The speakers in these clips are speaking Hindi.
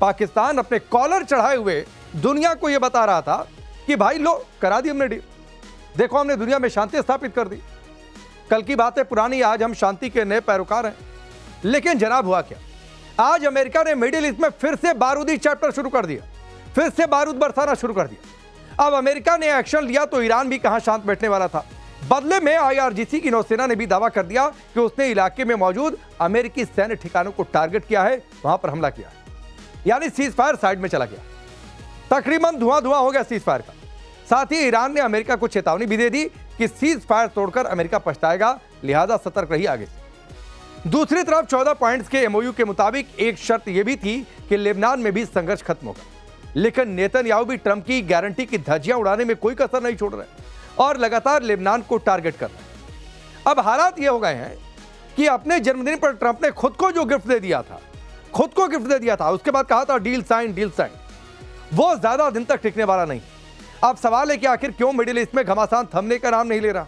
पाकिस्तान अपने कॉलर चढ़ाए हुए दुनिया को यह बता रहा था कि भाई लो करा दी हमने डील, देखो हमने दुनिया में शांति स्थापित कर दी। कल की बात है पुरानी, आज हम शांति के नए पैरोकार हैं। लेकिन जनाब हुआ क्या, आज अमेरिका ने मिडिल ईस्ट में फिर से बारूदी चैप्टर शुरू कर दिया, फिर से बारूद बरसाना शुरू कर दिया। अब अमेरिका ने एक्शन लिया तो ईरान भी कहां शांत बैठने वाला था। बदले में IRGC की नौसेना ने भी दावा कर दिया कि उसने इलाके में मौजूद अमेरिकी सैन्य ठिकानों को टारगेट किया है, वहां पर हमला किया है, यानी सीज फायर साइड में चला गया। तकरीबन धुआं धुआं हो गया सीज फायर का। साथ ही ईरान ने अमेरिका को चेतावनी भी दे दी कि सीज फायर तोड़कर अमेरिका पछताएगा, लिहाजा सतर्क रही आगे से। दूसरी तरफ 14 पॉइंट्स के MOU के मुताबिक एक शर्त यह भी थी कि लेबनान में भी संघर्ष खत्म होगा। लेकिन नेतन्याहू भी ट्रंप की गारंटी की धज्जियां उड़ाने में कोई कसर नहीं छोड़ रहे और लगातार लेबनान को टारगेट कर रहे हैं। अब हालात ये हो गए हैं कि अपने जन्मदिन पर ट्रंप ने खुद को जो गिफ्ट दे दिया था, उसके बाद कहा था डील साइन, वो ज्यादा दिन तक टिकने वाला नहीं। अब सवाल है कि आखिर क्यों मिडिल ईस्ट में घमासान थमने का नाम नहीं ले रहा।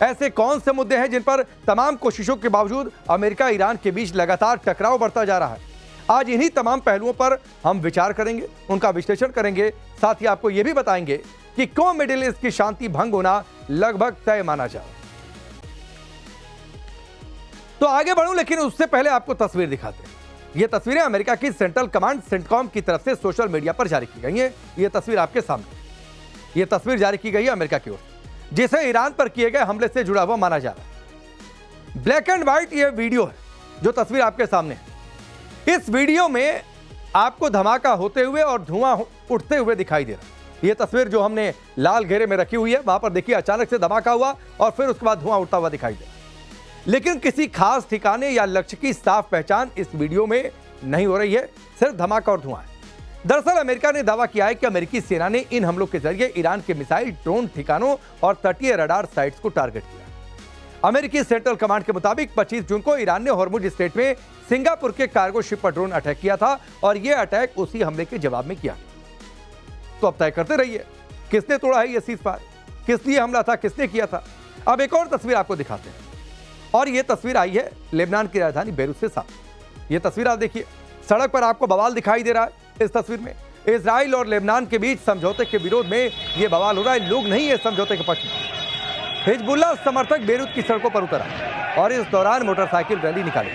ऐसे कौन से मुद्दे हैं जिन पर तमाम कोशिशों के बावजूद अमेरिका ईरान के बीच लगातार टकराव बढ़ता जा रहा है। आज इन्हीं तमाम पहलुओं पर हम विचार करेंगे, उनका विश्लेषण करेंगे। साथ ही आपको यह भी बताएंगे कि क्यों मिडिल ईस्ट की शांति भंग होना लगभग तय माना जा रहा है। तो आगे बढ़ूं, लेकिन उससे पहले आपको तस्वीर दिखाते हैं। ये तस्वीरें अमेरिका की सेंट्रल कमांड सेंटकॉम की तरफ से सोशल मीडिया पर जारी की गई हैं। ये तस्वीर आपके सामने, ये तस्वीर जारी की गई है अमेरिका की ओर से, जिसे ईरान पर किए गए हमले से जुड़ा हुआ माना जा रहा है। ब्लैक एंड व्हाइट ये वीडियो है जो तस्वीर आपके सामने है। इस वीडियो में आपको धमाका होते हुए और धुआं उठते हुए दिखाई दे रहा है। यह तस्वीर जो हमने लाल घेरे में रखी हुई है, वहां पर देखिए अचानक से धमाका हुआ और फिर उसके बाद धुआं उठता हुआ दिखाई दे रहा है। लेकिन किसी खास ठिकाने या लक्ष्य की साफ पहचान इस वीडियो में नहीं हो रही है, सिर्फ धमाका और धुआं है। दरअसल अमेरिका ने दावा किया है कि अमेरिकी सेना ने इन हमलों के जरिए ईरान के मिसाइल, ड्रोन ठिकानों और तटीय रडार साइट्स को टारगेट किया। अमेरिकी सेंट्रल कमांड के मुताबिक 25 जून को ईरान ने हॉर्मुज स्ट्रेट में सिंगापुर के कार्गो शिप पर ड्रोन अटैक किया था और यह अटैक उसी हमले के जवाब में किया। तो अब तय करते रहिए किसने तोड़ा है यह सीज फायर, किस लिए हमला था, किसने किया था। अब एक और तस्वीर आपको दिखाते हैं और यह तस्वीर आई है लेबनान की राजधानी बेरूत से सामने। यह तस्वीर आप देखिए, सड़क पर आपको बवाल दिखाई दे रहा है। इस तस्वीर में इजराइल और लेबनान के बीच समझौते के विरोध में यह बवाल हो रहा है। लोग नहीं है समझौते के पक्ष में। हिजबुल्लाह समर्थक बेरूत की सड़कों पर उतर आए और इस दौरान मोटरसाइकिल रैली निकाली।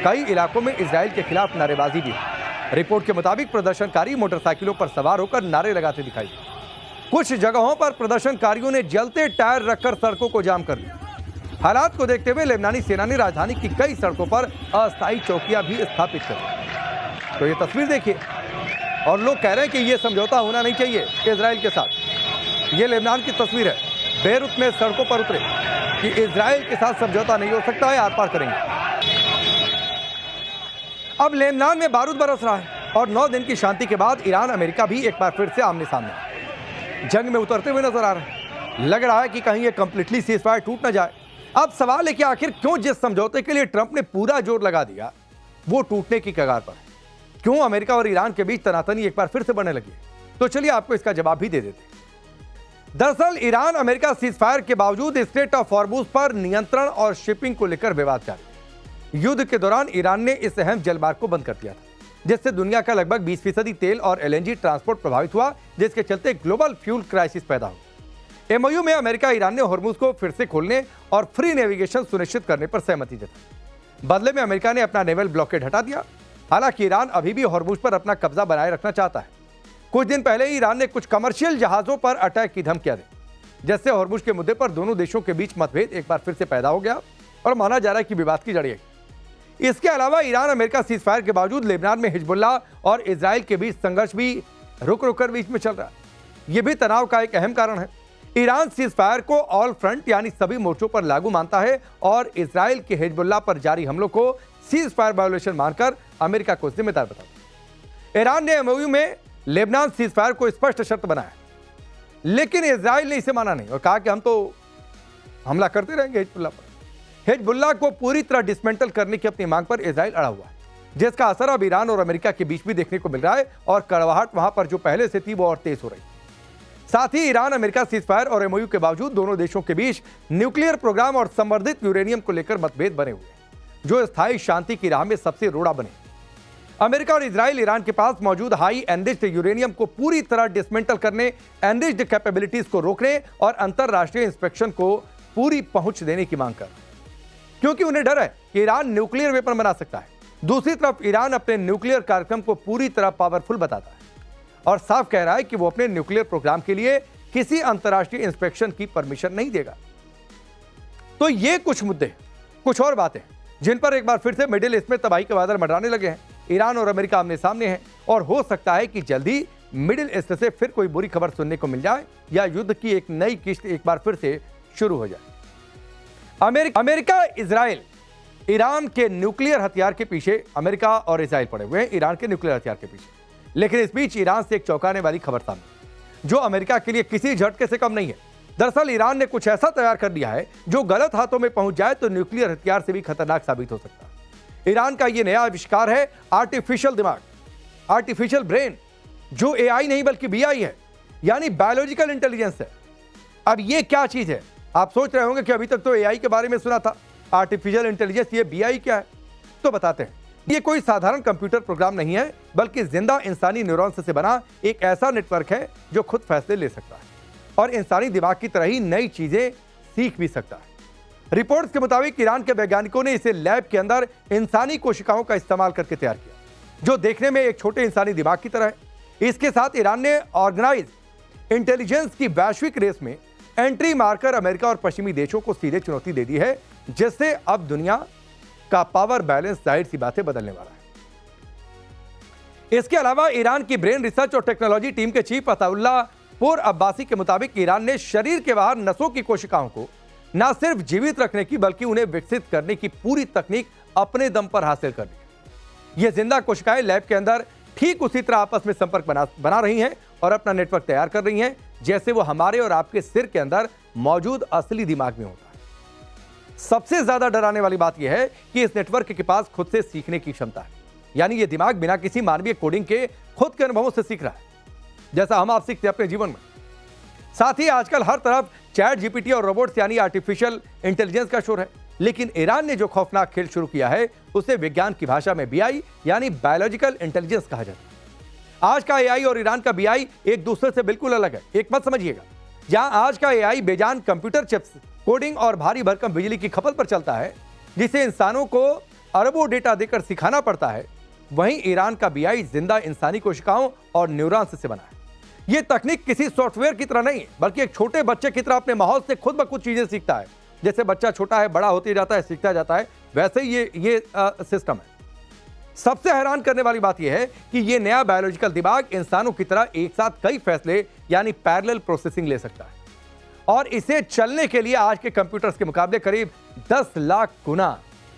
कई इलाकों में इजराइल के खिलाफ नारेबाजी भी हुई। रिपोर्ट के मुताबिक प्रदर्शनकारी मोटरसाइकिलों पर सवार होकर नारे लगाते दिखाई दिए। कुछ जगहों पर प्रदर्शनकारियों ने जलते टायर रखकर सड़कों को जाम कर दिया। हालात को देखते हुए लेबनानी सेना ने राजधानी की कई सड़कों पर अस्थायी चौकियां भी स्थापित कर दी। तो ये तस्वीर देखिए और लोग कह रहे हैं कि यह समझौता होना नहीं चाहिए इजराइल के साथ। ये लेबनान की तस्वीर है, बेरूत में सड़कों पर उतरे कि इजराइल के साथ समझौता नहीं हो सकता है, आर पार करेंगे। अब लेबनान में बारूद बरस रहा है और 9 दिन की शांति के बाद ईरान अमेरिका भी एक बार फिर से आमने सामने जंग में उतरते हुए नजर आ रहे हैं। लग रहा है कि कहीं ये कंप्लीटली सीज फायर टूट ना जाए। अब सवाल है कि आखिर क्यों जिस समझौते के लिए ट्रंप ने पूरा जोर लगा दिया वो टूटने की कगार पर है। क्यों अमेरिका और ईरान के बीच तनातनी एक बार फिर से बढ़ने लगी? तो चलिए आपको इसका जवाब भी दे देते हैं। दरअसल ईरान अमेरिका सीज फायर के बावजूद स्ट्रेट ऑफ हॉर्मुज पर नियंत्रण और शिपिंग को लेकर विवाद जारी। युद्ध के दौरान ईरान ने इस अहम जलमार्ग को बंद कर दिया था, जिससे दुनिया का लगभग 20% तेल और LNG ट्रांसपोर्ट प्रभावित हुआ, जिसके चलते ग्लोबल फ्यूल क्राइसिस पैदा हुआ। MOU में अमेरिका ईरान ने हॉर्मुज को फिर से खोलने और फ्री नेविगेशन सुनिश्चित करने पर सहमति जताई। बदले में अमेरिका ने अपना नेवल ब्लॉकेड हटा दिया। हालांकि ईरान अभी भी हॉर्मुज पर अपना कब्जा बनाए रखना चाहता है। कुछ दिन पहले ही ईरान ने कुछ कमर्शियल जहाजों पर अटैक की धमकियां दी, जिससे हॉर्मुज के मुद्दे पर दोनों देशों के बीच मतभेद एक बार फिर से पैदा हो गया और माना जा रहा है कि विवाद की जड़ी है। इसके अलावा ईरान अमेरिका सीज फायर के बावजूद लेबनान में हिजबुल्लाह और इजराइल के बीच संघर्ष भी रुक कर बीच में चल रहा है। यह भी तनाव का एक अहम कारण है। ईरान सीज फायर को ऑल फ्रंट यानी सभी मोर्चों पर लागू मानता है और इजराइल के हिजबुल्लाह पर जारी हमलों को सीज फायर वायोलेशन मानकर अमेरिका को जिम्मेदार बताता है। ईरान ने MOU में लेबनान सीज फायर को स्पष्ट शर्त बनाया, लेकिन इजराइल ने इसे माना नहीं और कहा कि हम तो हमला करते रहेंगे हिजबुल्लाह पर। हिजबुल्लाह को पूरी तरह डिसमेंटल करने की अपनी मांग पर इजराइल अड़ा हुआ है, जिसका असर अब ईरान और अमेरिका के बीच भी देखने को मिल रहा है और कड़वाहट वहां पर जो पहले से थी वो और तेज हो रही है। साथ ही ईरान अमेरिका सीज फायर और MOU के बावजूद दोनों देशों के बीच न्यूक्लियर प्रोग्राम और संवर्धित यूरेनियम को लेकर मतभेद बने हुए हैं, जो स्थायी शांति की राह में सबसे रोड़ा बने। अमेरिका और इजराइल ईरान के पास मौजूद हाई एनरिच्ड यूरेनियम को पूरी तरह डिसमेंटल करने, एनरिच्ड कैपेबिलिटीज को रोकने और अंतरराष्ट्रीय इंस्पेक्शन को पूरी पहुंच देने की मांग कर रहे हैं, क्योंकि उन्हें डर है कि ईरान न्यूक्लियर वेपन बना सकता है। दूसरी तरफ ईरान अपने न्यूक्लियर कार्यक्रम को पूरी तरह पावरफुल बताता है और साफ कह रहा है कि वो अपने न्यूक्लियर प्रोग्राम के लिए किसी अंतरराष्ट्रीय इंस्पेक्शन की परमिशन नहीं देगा। तो ये कुछ मुद्दे, कुछ और बातें जिन पर एक बार फिर से मिडिल ईस्ट में तबाही के बादल मंडराने लगे हैं। ईरान और अमेरिका आमने सामने हैं और हो सकता है कि जल्दी मिडिल ईस्ट से फिर कोई बुरी खबर सुनने को मिल जाए या युद्ध की एक नई किस्त एक बार फिर से शुरू हो जाए। अमेरिका इजराइल ईरान के न्यूक्लियर हथियार के पीछे, अमेरिका और इजराइल पड़े हुए हैं ईरान के न्यूक्लियर हथियार के पीछे। लेकिन इस बीच ईरान से एक चौंकाने वाली खबर सामने, जो अमेरिका के लिए किसी झटके से कम नहीं है। दरअसल ईरान ने कुछ ऐसा तैयार कर लिया है जो गलत हाथों में पहुंच जाए तो न्यूक्लियर हथियार से भी खतरनाक साबित हो सकता है। ईरान का यह नया आविष्कार है आर्टिफिशियल दिमाग, आर्टिफिशियल ब्रेन, जो एआई नहीं बल्कि बीआई है, यानी बायोलॉजिकल इंटेलिजेंस है। अब यह क्या चीज है? आप सोच रहे होंगे कि अभी तक तो एआई के बारे में सुना था, आर्टिफिशियल इंटेलिजेंस, ये बीआई क्या है? तो बताते हैं। ये कोई साधारण कंप्यूटर प्रोग्राम नहीं है, बल्कि जिंदा इंसानी न्यूरॉन्स से बना एक ऐसा नेटवर्क है जो खुद फैसले ले सकता है और इंसानी दिमाग की तरह ही नई चीजें सीख भी सकता है। रिपोर्ट्स के मुताबिक ईरान के वैज्ञानिकों ने इसे लैब के अंदर इंसानी कोशिकाओं का इस्तेमाल करके तैयार किया, जो देखने में एक छोटे इंसानी दिमाग की तरह है। इसके साथ ईरान ने ऑर्गेनाइज इंटेलिजेंस की वैश्विक रेस में एंट्री मारकर अमेरिका और पश्चिमी देशों को सीधे चुनौती दे दी है, जिससे अब दुनिया का पावर बैलेंस जाहिर सी बातें बदलने वाला है। इसके अलावा ईरान की ब्रेन रिसर्च और टेक्नोलॉजी टीम के चीफ अताउल्लाह पुर अब्बासी के मुताबिक ईरान ने शरीर के बाहर नसों की कोशिकाओं को न सिर्फ जीवित रखने की बल्कि उन्हें विकसित करने की पूरी तकनीक अपने दम पर हासिल कर ली। ये जिंदा कोशिकाएं लैब के अंदर ठीक उसी तरह आपस में संपर्क बना रही हैं और अपना नेटवर्क तैयार कर रही हैं, जैसे वो हमारे और आपके सिर के अंदर मौजूद असली दिमाग में होता है। सबसे ज्यादा डराने वाली बात यह है कि इस नेटवर्क के पास खुद से सीखने की क्षमता है, यानी ये दिमाग बिना किसी मानवीय कोडिंग के खुद के अनुभवों से सीख रहा है, जैसा हम आप सीखते हैं अपने जीवन में। साथ ही आजकल हर तरफ चैट जीपीटी और रोबोट्स यानी आर्टिफिशियल इंटेलिजेंस का शोर है, लेकिन ईरान ने जो खौफनाक खेल शुरू किया है उसे विज्ञान की भाषा में बीआई यानी बायोलॉजिकल इंटेलिजेंस कहा जाता है। आज का एआई और ईरान का बीआई एक दूसरे से बिल्कुल अलग है, एक मत समझिएगा। जहां आज का एआई बेजान कंप्यूटर चिप्स, कोडिंग और भारी भरकम बिजली की खपत पर चलता है, जिसे इंसानों को अरबों डेटा देकर सिखाना पड़ता है, वहीं ईरान का बीआई जिंदा इंसानी कोशिकाओं और न्यूरॉन्स से बना है। यह तकनीक किसी सॉफ्टवेयर की तरह नहीं, बल्कि एक छोटे बच्चे की तरह अपने माहौल से खुद ब खुद चीजें सीखता है। जैसे बच्चा छोटा है, बड़ा होते जाता है, सीखता जाता है, वैसे ही ये सिस्टम है। सबसे हैरान करने वाली बात यह है कि यह नया बायोलॉजिकल दिमाग इंसानों की तरह एक साथ कई फैसले यानी पैरेलल प्रोसेसिंग ले सकता है, और इसे चलने के लिए आज के कंप्यूटर्स के मुकाबले करीब 10 लाख गुना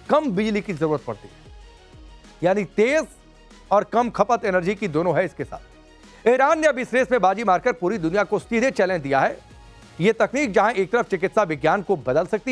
कम बिजली की जरूरत पड़ती है, यानी तेज और कम खपत एनर्जी की दोनों है इसके साथ। ईरान ने अब इस रेस में बाजी मारकर पूरी दुनिया को सीधे चैलेंज दिया है। यह तकनीक जहां एक तरफ चिकित्सा विज्ञान को बदल सकती है,